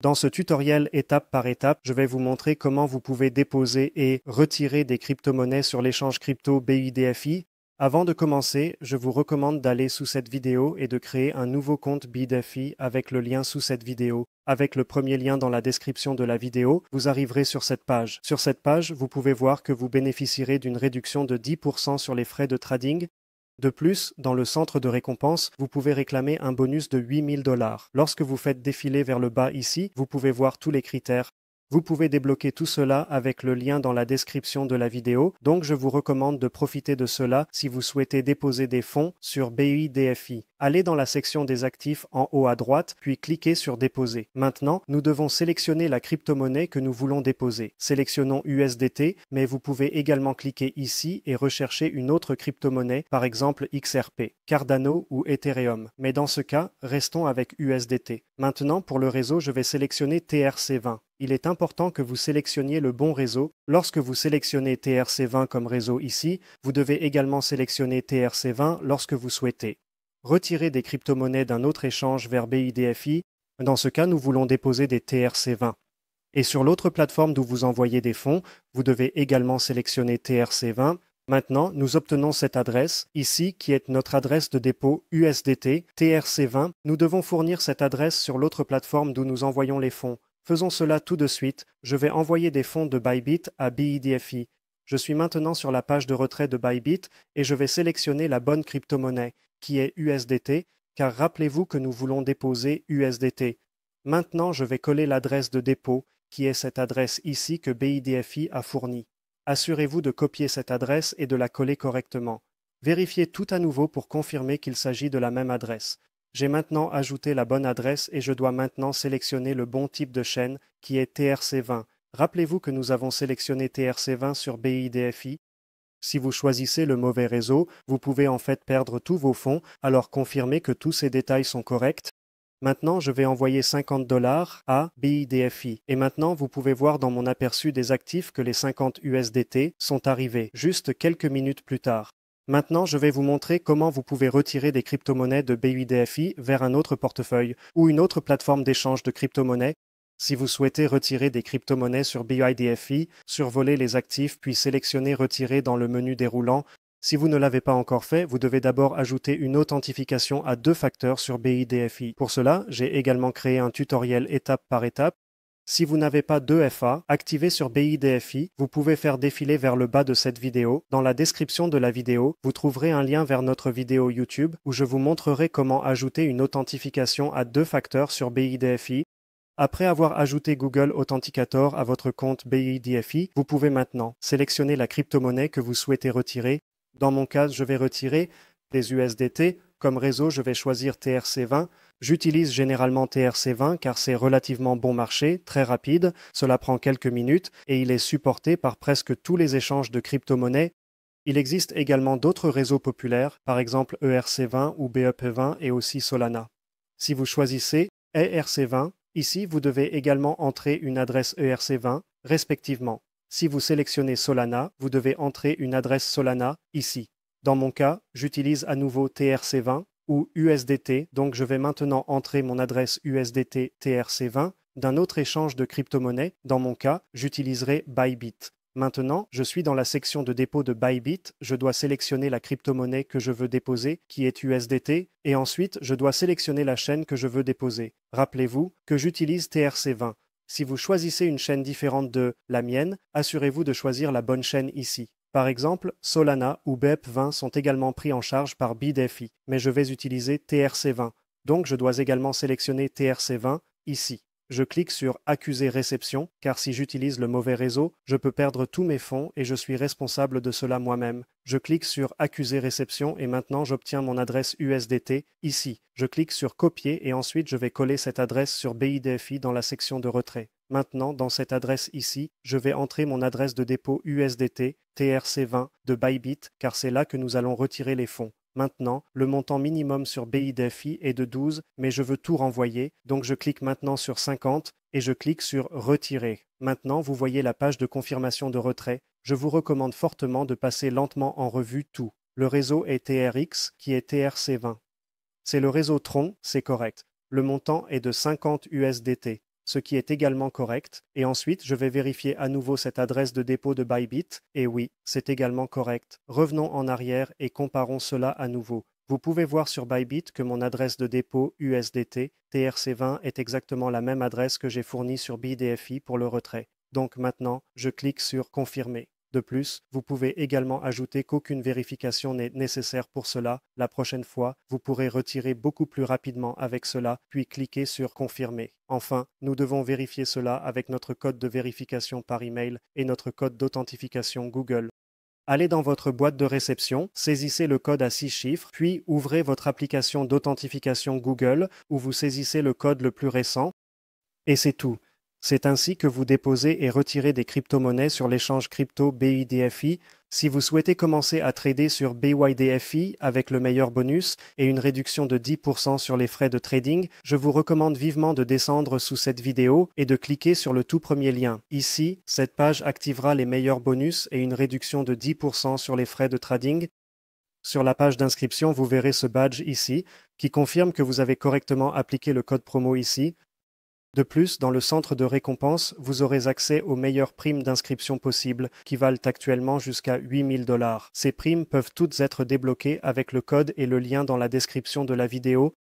Dans ce tutoriel étape par étape, je vais vous montrer comment vous pouvez déposer et retirer des crypto-monnaies sur l'échange crypto BUIDFI. Avant de commencer, je vous recommande d'aller sous cette vidéo et de créer un nouveau compte BUIDFI avec le lien sous cette vidéo. Avec le premier lien dans la description de la vidéo, vous arriverez sur cette page. Sur cette page, vous pouvez voir que vous bénéficierez d'une réduction de 10% sur les frais de trading. De plus, dans le centre de récompense, vous pouvez réclamer un bonus de 8 000 $. Lorsque vous faites défiler vers le bas ici, vous pouvez voir tous les critères. Vous pouvez débloquer tout cela avec le lien dans la description de la vidéo, donc je vous recommande de profiter de cela si vous souhaitez déposer des fonds sur BUIDFI. Allez dans la section des actifs en haut à droite, puis cliquez sur Déposer. Maintenant, nous devons sélectionner la crypto-monnaie que nous voulons déposer. Sélectionnons USDT, mais vous pouvez également cliquer ici et rechercher une autre crypto-monnaie, par exemple XRP, Cardano ou Ethereum. Mais dans ce cas, restons avec USDT. Maintenant, pour le réseau, je vais sélectionner TRC20. Il est important que vous sélectionniez le bon réseau. Lorsque vous sélectionnez TRC20 comme réseau ici, vous devez également sélectionner TRC20 lorsque vous souhaitez retirer des crypto-monnaies d'un autre échange vers BUIDFI. Dans ce cas, nous voulons déposer des TRC20. Et sur l'autre plateforme d'où vous envoyez des fonds, vous devez également sélectionner TRC20. Maintenant, nous obtenons cette adresse, ici, qui est notre adresse de dépôt USDT, TRC20. Nous devons fournir cette adresse sur l'autre plateforme d'où nous envoyons les fonds. Faisons cela tout de suite. Je vais envoyer des fonds de Bybit à BUIDFI. Je suis maintenant sur la page de retrait de Bybit et je vais sélectionner la bonne crypto-monnaie, qui est USDT, car rappelez-vous que nous voulons déposer USDT. Maintenant, je vais coller l'adresse de dépôt, qui est cette adresse ici que BUIDFI a fournie. Assurez-vous de copier cette adresse et de la coller correctement. Vérifiez tout à nouveau pour confirmer qu'il s'agit de la même adresse. J'ai maintenant ajouté la bonne adresse et je dois maintenant sélectionner le bon type de chaîne qui est TRC20. Rappelez-vous que nous avons sélectionné TRC20 sur BUIDFI. Si vous choisissez le mauvais réseau, vous pouvez en fait perdre tous vos fonds, alors confirmez que tous ces détails sont corrects. Maintenant, je vais envoyer 50 $ à BUIDFI. Et maintenant, vous pouvez voir dans mon aperçu des actifs que les 50 USDT sont arrivés juste quelques minutes plus tard. Maintenant, je vais vous montrer comment vous pouvez retirer des crypto-monnaies de BUIDFI vers un autre portefeuille ou une autre plateforme d'échange de crypto-monnaies. Si vous souhaitez retirer des crypto-monnaies sur BUIDFI, survolez les actifs puis sélectionnez Retirer dans le menu déroulant. Si vous ne l'avez pas encore fait, vous devez d'abord ajouter une authentification à 2 facteurs sur BUIDFI. Pour cela, j'ai également créé un tutoriel étape par étape. Si vous n'avez pas 2FA activé sur BUIDFI, vous pouvez faire défiler vers le bas de cette vidéo. Dans la description de la vidéo, vous trouverez un lien vers notre vidéo YouTube où je vous montrerai comment ajouter une authentification à 2 facteurs sur BUIDFI. Après avoir ajouté Google Authenticator à votre compte BUIDFI, vous pouvez maintenant sélectionner la crypto-monnaie que vous souhaitez retirer. Dans mon cas, je vais retirer des USDT. Comme réseau, je vais choisir TRC20. J'utilise généralement TRC20 car c'est relativement bon marché, très rapide, cela prend quelques minutes et il est supporté par presque tous les échanges de crypto-monnaies. Il existe également d'autres réseaux populaires, par exemple ERC20 ou BEP20 et aussi Solana. Si vous choisissez ERC20, ici vous devez également entrer une adresse ERC20, respectivement. Si vous sélectionnez Solana, vous devez entrer une adresse Solana, ici. Dans mon cas, j'utilise à nouveau TRC20 ou USDT, donc je vais maintenant entrer mon adresse USDT TRC20 d'un autre échange de crypto-monnaie. Dans mon cas, j'utiliserai Bybit. Maintenant, je suis dans la section de dépôt de Bybit, je dois sélectionner la crypto-monnaie que je veux déposer, qui est USDT, et ensuite je dois sélectionner la chaîne que je veux déposer. Rappelez-vous que j'utilise TRC20. Si vous choisissez une chaîne différente de la mienne, assurez-vous de choisir la bonne chaîne ici. Par exemple, Solana ou BEP20 sont également pris en charge par BUIDFI, mais je vais utiliser TRC20, donc je dois également sélectionner TRC20 ici. Je clique sur Accuser réception, car si j'utilise le mauvais réseau, je peux perdre tous mes fonds et je suis responsable de cela moi-même. Je clique sur Accuser réception et maintenant j'obtiens mon adresse USDT ici. Je clique sur Copier et ensuite je vais coller cette adresse sur BUIDFI dans la section de retrait. Maintenant, dans cette adresse ici, je vais entrer mon adresse de dépôt USDT TRC20 de Bybit, car c'est là que nous allons retirer les fonds. Maintenant, le montant minimum sur BUIDFI est de 12, mais je veux tout renvoyer, donc je clique maintenant sur 50 et je clique sur Retirer. Maintenant, vous voyez la page de confirmation de retrait. Je vous recommande fortement de passer lentement en revue tout. Le réseau est TRX, qui est TRC20. C'est le réseau Tron, c'est correct. Le montant est de 50 USDT. ce qui est également correct, et ensuite je vais vérifier à nouveau cette adresse de dépôt de Bybit, et oui, c'est également correct. Revenons en arrière et comparons cela à nouveau. Vous pouvez voir sur Bybit que mon adresse de dépôt USDT TRC20 est exactement la même adresse que j'ai fournie sur BDFI pour le retrait. Donc maintenant, je clique sur Confirmer. De plus, vous pouvez également ajouter qu'aucune vérification n'est nécessaire pour cela. La prochaine fois, vous pourrez retirer beaucoup plus rapidement avec cela, puis cliquer sur Confirmer. Enfin, nous devons vérifier cela avec notre code de vérification par email et notre code d'authentification Google. Allez dans votre boîte de réception, saisissez le code à 6 chiffres, puis ouvrez votre application d'authentification Google où vous saisissez le code le plus récent, et c'est tout. C'est ainsi que vous déposez et retirez des crypto-monnaies sur l'échange crypto BYDFI. Si vous souhaitez commencer à trader sur BYDFI avec le meilleur bonus et une réduction de 10% sur les frais de trading, je vous recommande vivement de descendre sous cette vidéo et de cliquer sur le tout premier lien. Ici, cette page activera les meilleurs bonus et une réduction de 10% sur les frais de trading. Sur la page d'inscription, vous verrez ce badge ici qui confirme que vous avez correctement appliqué le code promo ici. De plus, dans le centre de récompense, vous aurez accès aux meilleures primes d'inscription possibles, qui valent actuellement jusqu'à 8 000 $. Ces primes peuvent toutes être débloquées avec le code et le lien dans la description de la vidéo.